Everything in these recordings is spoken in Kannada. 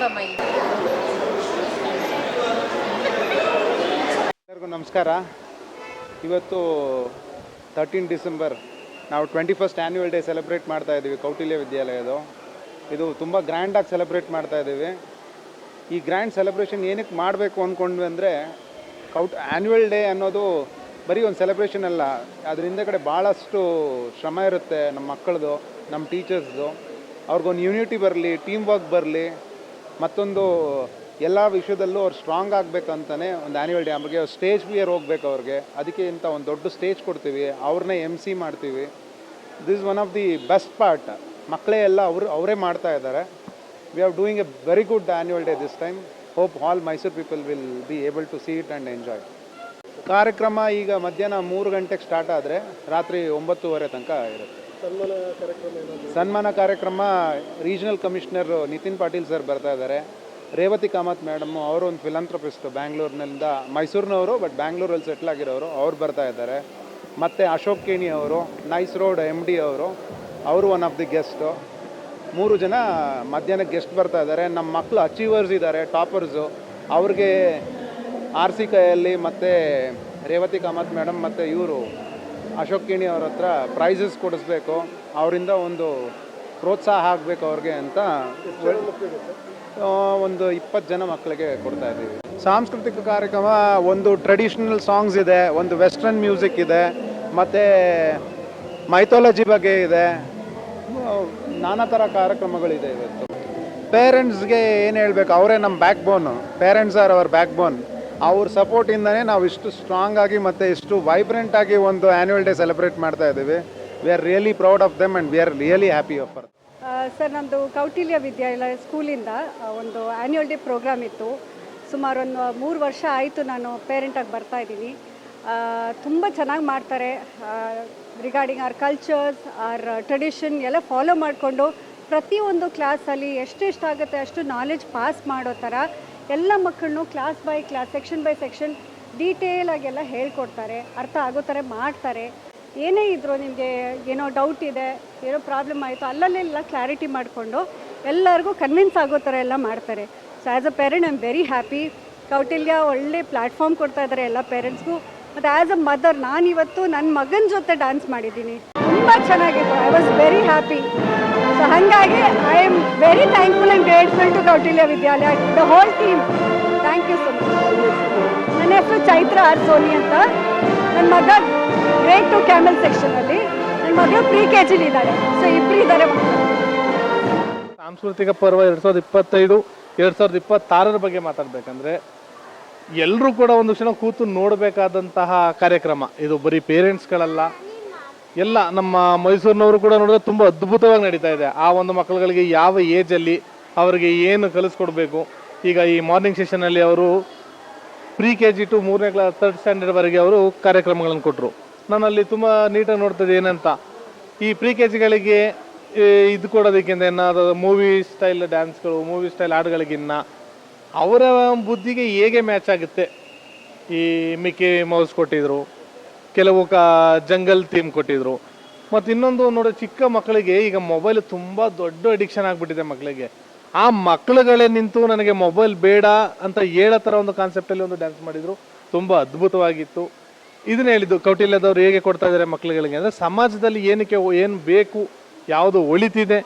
ಕಾರ್ಯಕ್ರಮ ಇದು. ಎಲ್ಲರಿಗೂ ನಮಸ್ಕಾರ. ಇವತ್ತು 13 ಡಿಸೆಂಬರ್ ನಾವು 21st ಆ್ಯನ್ಯುವಲ್ ಡೇ ಸೆಲೆಬ್ರೇಟ್ ಮಾಡ್ತಾ ಇದ್ದೀವಿ ಕೌಟಿಲ್ಯ ವಿದ್ಯಾಲಯದು. ಇದು ತುಂಬ ಗ್ರ್ಯಾಂಡಾಗಿ ಸೆಲೆಬ್ರೇಟ್ ಮಾಡ್ತಾ ಇದ್ದೀವಿ. ಈ ಗ್ರ್ಯಾಂಡ್ ಸೆಲೆಬ್ರೇಷನ್ ಏನಕ್ಕೆ ಮಾಡಬೇಕು ಅಂದ್ಕೊಂಡ್ವಿ ಅಂದರೆ, ಆ್ಯನ್ಯುವಲ್ ಡೇ ಅನ್ನೋದು ಬರೀ ಒಂದು ಸೆಲೆಬ್ರೇಷನ್ ಅಲ್ಲ, ಅದ್ರ ಹಿಂದೆ ಭಾಳಷ್ಟು ಶ್ರಮ ಇರುತ್ತೆ. ನಮ್ಮ ಮಕ್ಕಳದು, ನಮ್ಮ ಟೀಚರ್ಸ್ದು, ಅವ್ರಿಗೊಂದು ಯೂನಿಟಿ ಬರಲಿ, ಟೀಮ್ ವರ್ಕ್ ಬರಲಿ, ಮತ್ತೊಂದು ಎಲ್ಲ ವಿಷಯದಲ್ಲೂ ಅವ್ರು ಸ್ಟ್ರಾಂಗ್ ಆಗಬೇಕಂತಲೇ ಒಂದು ಆ್ಯನ್ಯುವಲ್ ಡೇ. ಅವ್ರಿಗೆ ಸ್ಟೇಜ್ ಫಿಯರ್ ಹೋಗ್ಬೇಕು ಅವ್ರಿಗೆ. ಅದಕ್ಕೆ ಇಂಥ ಒಂದು ದೊಡ್ಡ ಸ್ಟೇಜ್ ಕೊಡ್ತೀವಿ, ಅವ್ರನ್ನೇ MC ಮಾಡ್ತೀವಿ. This one of the best part. ಮಕ್ಕಳೇ ಎಲ್ಲ ಅವರೇ ಮಾಡ್ತಾ ಇದ್ದಾರೆ. We are doing a very good annual day this time. Hope all Mysore people will be able to see it and enjoy. ಕಾರ್ಯಕ್ರಮ ಈಗ ಮಧ್ಯಾಹ್ನ 3 ಗಂಟೆಗೆ ಸ್ಟಾರ್ಟ್ ಆದರೆ ರಾತ್ರಿ 9:30 ತನಕ ಇರುತ್ತೆ. ಸನ್ಮಾನ ಕಾರ್ಯಕ್ರಮ regional commissioner Nitin Patil sir ಬರ್ತಾ ಇದ್ದಾರೆ. ರೇವತಿ ಕಾಮತ್ ಮೇಡಮ್ಮು, ಅವರು ಒಂದು ಫಿಲಂಥ್ರಪಿಸ್ಟ್, ಬ್ಯಾಂಗ್ಳೂರಿನಿಂದ, ಮೈಸೂರಿನವರು ಬಟ್ ಬ್ಯಾಂಗ್ಳೂರಲ್ಲಿ ಸೆಟ್ಲ್ ಆಗಿರೋರು, ಅವ್ರು ಬರ್ತಾ ಇದ್ದಾರೆ. ಮತ್ತು ಅಶೋಕ್ ಕೇಣಿ ಅವರು, ನೈಸ್ ರೋಡ್ MD ಅವರು ಒನ್ ಆಫ್ ದಿ ಗೆಸ್ಟು. 3 ಜನ ಮಧ್ಯಾಹ್ನಕ್ಕೆ ಗೆಸ್ಟ್ ಬರ್ತಾ ಇದ್ದಾರೆ. ನಮ್ಮ ಮಕ್ಕಳು ಅಚೀವರ್ಸ್ ಇದ್ದಾರೆ, ಟಾಪರ್ಸು. ಅವ್ರಿಗೆ RC ಕೈಯಲ್ಲಿ ಮತ್ತು ರೇವತಿ ಕಾಮತ್ ಮೇಡಮ್ ಮತ್ತು ಇವರು ಅಶೋಕ್ ಕೇಣಿ ಅವ್ರ ಹತ್ರ ಪ್ರೈಸಸ್ ಕೊಡಿಸ್ಬೇಕು, ಅವರಿಂದ ಒಂದು ಪ್ರೋತ್ಸಾಹ ಆಗಬೇಕು ಅವ್ರಿಗೆ ಅಂತ ಒಂದು 20 ಜನ ಮಕ್ಕಳಿಗೆ ಕೊಡ್ತಾ ಇದ್ದೀವಿ. ಸಾಂಸ್ಕೃತಿಕ ಕಾರ್ಯಕ್ರಮ, ಒಂದು ಟ್ರೆಡಿಷ್ನಲ್ ಸಾಂಗ್ಸ್ ಇದೆ, ಒಂದು ವೆಸ್ಟರ್ನ್ ಮ್ಯೂಸಿಕ್ ಇದೆ, ಮತ್ತು ಮೈಥಾಲಜಿ ಬಗ್ಗೆ ಇದೆ, ನಾನಾ ಥರ ಕಾರ್ಯಕ್ರಮಗಳಿದೆ ಇವತ್ತು. ಪೇರೆಂಟ್ಸ್ಗೆ ಏನು ಹೇಳಬೇಕು, ಅವರೇ ನಮ್ಮ backbone. Parents are our backbone. ಅವ್ರ ಸಪೋರ್ಟಿಂದನೇ ನಾವು ಇಷ್ಟು ಸ್ಟ್ರಾಂಗ್ ಆಗಿ ಮತ್ತು ಇಷ್ಟು ವೈಬ್ರೆಂಟಾಗಿ ಒಂದು ಆ್ಯನ್ಯುವಲ್ ಡೇ ಸೆಲೆಬ್ರೇಟ್ ಮಾಡ್ತಾ ಇದ್ದೀವಿ. We are really proud of them and we are really happy of for. Sir, ನಮ್ಮದು ಕೌಟಿಲ್ಯ ವಿದ್ಯಾಲಯ ಸ್ಕೂಲಿಂದ ಒಂದು ಆ್ಯನ್ಯುವಲ್ ಡೇ ಪ್ರೋಗ್ರಾಮ್ ಇತ್ತು. ಸುಮಾರು ಒಂದು 3 ವರ್ಷ ಆಯಿತು ನಾನು ಪೇರೆಂಟಾಗಿ ಬರ್ತಾ ಇದ್ದೀನಿ. ತುಂಬ ಚೆನ್ನಾಗಿ ಮಾಡ್ತಾರೆ. Regarding our cultures, our tradition ಎಲ್ಲ ಫಾಲೋ ಮಾಡಿಕೊಂಡು ಪ್ರತಿಯೊಂದು ಕ್ಲಾಸಲ್ಲಿ ಎಷ್ಟೆಷ್ಟಾಗುತ್ತೆ ಅಷ್ಟು ನಾಲೆಜ್ ಪಾಸ್ ಮಾಡೋ ಥರ ಎಲ್ಲ ಮಕ್ಕಳನ್ನು class by class, section by section ಡೀಟೇಲಾಗೆಲ್ಲ ಹೇಳ್ಕೊಡ್ತಾರೆ, ಅರ್ಥ ಆಗೋ ಥರ ಮಾಡ್ತಾರೆ. ಏನೇ ಇದ್ದರೂ ನಿಮಗೆ ಏನೋ ಡೌಟ್ ಇದೆ, ಏನೋ ಪ್ರಾಬ್ಲಮ್ ಆಯಿತು, ಅಲ್ಲಲ್ಲೆಲ್ಲ ಕ್ಲಾರಿಟಿ ಮಾಡಿಕೊಂಡು ಎಲ್ಲರಿಗೂ ಕನ್ವಿನ್ಸ್ ಆಗೋ ಥರ ಎಲ್ಲ ಮಾಡ್ತಾರೆ. So as a parent I am very happy. Kautilya ಒಳ್ಳೆ ಪ್ಲ್ಯಾಟ್ಫಾರ್ಮ್ ಕೊಡ್ತಾ ಇದ್ದಾರೆ ಎಲ್ಲ ಪೇರೆಂಟ್ಸ್ಗೂ. ಮತ್ತು ಆ್ಯಸ್ ಅ ಮದರ್, ನಾನಿವತ್ತು ನನ್ನ ಮಗನ ಜೊತೆ ಡ್ಯಾನ್ಸ್ ಮಾಡಿದ್ದೀನಿ, ತುಂಬ ಚೆನ್ನಾಗಿತ್ತು. I was very happy. So ಹಾಗಾಗಿ I am very thankful and grateful to Kautilya Vidyalaya, the whole team. Thank you so much. ನನ್ನ ಹೆಸರು ಚೈತ್ರ R. ಸೋನಿ ಅಂತ. ನನ್ನ ಮಗ ಗ್ರೇಡ್ 2 ಕ್ಯಾಮಲ್ ಸೆಕ್ಷನಲ್ಲಿ, ನನ್ನ ಮಗಳು pre-KG ಇದ್ದಾಳೆ. ಸೊ ಇಬ್ಬರು ಇದ್ದಾರೆ ಮಕ್ಕಳು. ಸಾಂಸ್ಕೃತಿಕ ಪರ್ವ 2025 2026 ಬಗ್ಗೆ ಮಾತಾಡಬೇಕಂದ್ರೆ ಎಲ್ಲರೂ ಕೂಡ ಒಂದು ಕ್ಷಣ ಕೂತು ನೋಡಬೇಕಾದಂತಹ ಕಾರ್ಯಕ್ರಮ ಇದು. ಬರೀ ಪೇರೆಂಟ್ಸ್ಗಳಲ್ಲ, ಎಲ್ಲ ನಮ್ಮ ಮೈಸೂರಿನವರು ಕೂಡ ನೋಡಿದ್ರೆ ತುಂಬ ಅದ್ಭುತವಾಗಿ ನಡೀತಾ ಇದೆ. ಆ ಒಂದು ಮಕ್ಕಳುಗಳಿಗೆ ಯಾವ ಏಜಲ್ಲಿ ಅವರಿಗೆ ಏನು ಕಲಿಸ್ಕೊಡ್ಬೇಕು. ಈಗ ಈ ಮಾರ್ನಿಂಗ್ ಸೆಷನಲ್ಲಿ ಅವರು pre-KG to 3ನೇ ಕ್ಲಾಸ್ 3rd ಸ್ಟ್ಯಾಂಡರ್ಡ್ವರೆಗೆ ಅವರು ಕಾರ್ಯಕ್ರಮಗಳನ್ನು ಕೊಟ್ಟರು. ನಾನಲ್ಲಿ ತುಂಬ ನೀಟಾಗಿ ನೋಡ್ತಿದ್ದೆ ಏನಂತ, ಈ pre-KGಗಳಿಗೆ ಇದು ಕೊಡೋದಕ್ಕಿಂತ ಏನಾದರೂ ಮೂವಿ ಸ್ಟೈಲ್ ಡ್ಯಾನ್ಸ್ಗಳು, ಮೂವಿ ಸ್ಟೈಲ್ ಹಾಡುಗಳಿಗಿನ್ನ ಅವರ ಬುದ್ಧಿಗೆ ಹೇಗೆ ಮ್ಯಾಚ್ ಆಗುತ್ತೆ. ಈ ಮಿಕ್ಕಿ ಮೌಸ್ ಕೊಟ್ಟಿದ್ರು, ಕೆಲವು ಜಂಗಲ್ ಥೀಮ್ ಕೊಟ್ಟಿದ್ರು. ಮತ್ತು ಇನ್ನೊಂದು ನೋಡಿ, ಚಿಕ್ಕ ಮಕ್ಕಳಿಗೆ ಈಗ ಮೊಬೈಲ್ ತುಂಬ ದೊಡ್ಡ ಅಡಿಕ್ಷನ್ ಆಗಿಬಿಟ್ಟಿದೆ ಮಕ್ಕಳಿಗೆ. ಆ ಮಕ್ಕಳುಗಳೇ ನಿಂತು ನನಗೆ ಮೊಬೈಲ್ ಬೇಡ ಅಂತ ಹೇಳೋ ಥರ ಒಂದು ಕಾನ್ಸೆಪ್ಟಲ್ಲಿ ಒಂದು ಡ್ಯಾನ್ಸ್ ಮಾಡಿದರು. ತುಂಬ ಅದ್ಭುತವಾಗಿತ್ತು. ಇದನ್ನ ಹೇಳಿದ್ದು ಕೌಟಿಲ್ಯದವ್ರು ಹೇಗೆ ಕೊಡ್ತಾ ಇದ್ದಾರೆ ಮಕ್ಕಳುಗಳಿಗೆ ಅಂದರೆ, ಸಮಾಜದಲ್ಲಿ ಏನಕ್ಕೆ ಏನು ಬೇಕು, ಯಾವುದು ಒಳಿತಿದೆ,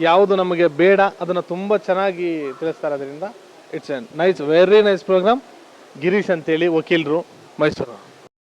ಯಾವುದು ನಮಗೆ ಬೇಡ, ಅದನ್ನು ತುಂಬ ಚೆನ್ನಾಗಿ ತಿಳಿಸ್ತಾರೆ. ಅದರಿಂದ it's a nice, very nice programme. Girish ಅಂತೇಳಿ ವಕೀಲರು, ಮೈಸೂರು.